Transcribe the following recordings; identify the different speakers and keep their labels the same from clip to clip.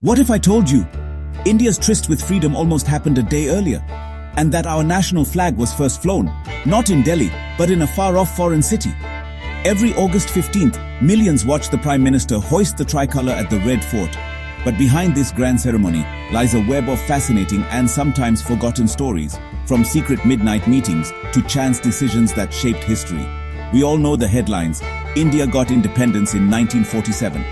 Speaker 1: What if I told you India's tryst with freedom almost happened a day earlier, and that our national flag was first flown, not in Delhi, but in a far-off foreign city? Every August 15th, millions watch the Prime Minister hoist the tricolour at the Red Fort. But behind this grand ceremony lies a web of fascinating and sometimes forgotten stories, from secret midnight meetings to chance decisions that shaped history. We all know the headlines: India got independence in 1947.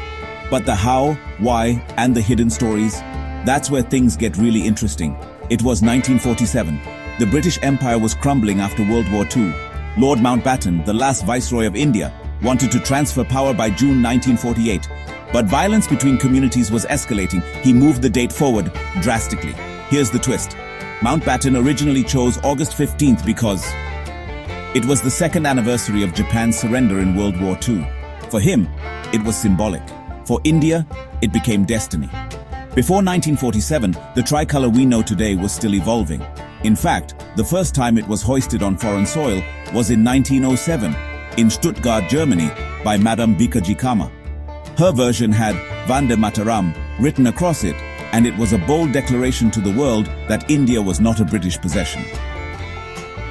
Speaker 1: But the how, why, and the hidden stories? That's where things get really interesting. It was 1947. The British Empire was crumbling after World War II. Lord Mountbatten, the last Viceroy of India, wanted to transfer power by June 1948. But violence between communities was escalating. He moved the date forward drastically. Here's the twist. Mountbatten originally chose August 15th because it was the second anniversary of Japan's surrender in World War II. For him, it was symbolic. For India, it became destiny. Before 1947, the tricolour we know today was still evolving. In fact, the first time it was hoisted on foreign soil was in 1907, in Stuttgart, Germany, by Madame Bikaji Kama. Her version had Vande Mataram written across it, and it was a bold declaration to the world that India was not a British possession.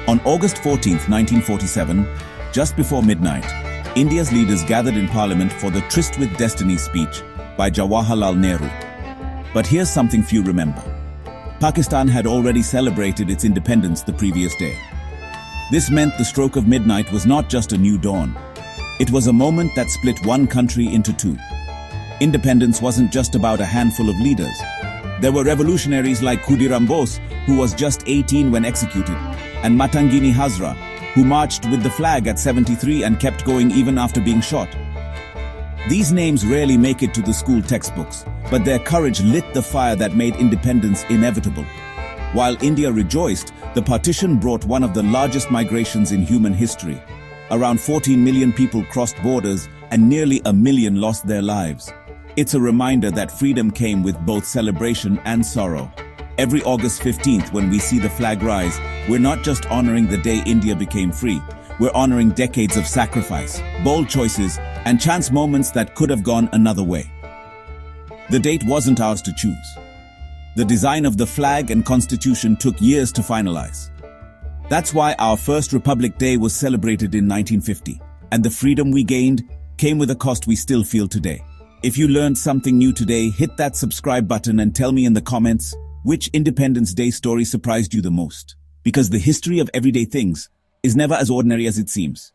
Speaker 1: On August 14, 1947, just before midnight, India's leaders gathered in Parliament for the Tryst with Destiny speech by Jawaharlal Nehru. But here's something few remember. Pakistan had already celebrated its independence the previous day. This meant the stroke of midnight was not just a new dawn. It was a moment that split one country into two. Independence wasn't just about a handful of leaders. There were revolutionaries like Khudiram Bose, who was just 18 when executed, and Matangini Hazra, who marched with the flag at 73 and kept going even after being shot. These names rarely make it to the school textbooks, but their courage lit the fire that made independence inevitable. While India rejoiced, the partition brought one of the largest migrations in human history. Around 14 million people crossed borders and nearly 1 million lost their lives. It's a reminder that freedom came with both celebration and sorrow. Every August 15th, when we see the flag rise, we're not just honoring the day India became free. We're honoring decades of sacrifice, bold choices, and chance moments that could have gone another way. The date wasn't ours to choose. The design of the flag and constitution took years to finalize. That's why our first Republic Day was celebrated in 1950, and the freedom we gained came with a cost we still feel today. If you learned something new today, hit that subscribe button and tell me in the comments which Independence Day story surprised you the most. Because the history of everyday things is never as ordinary as it seems.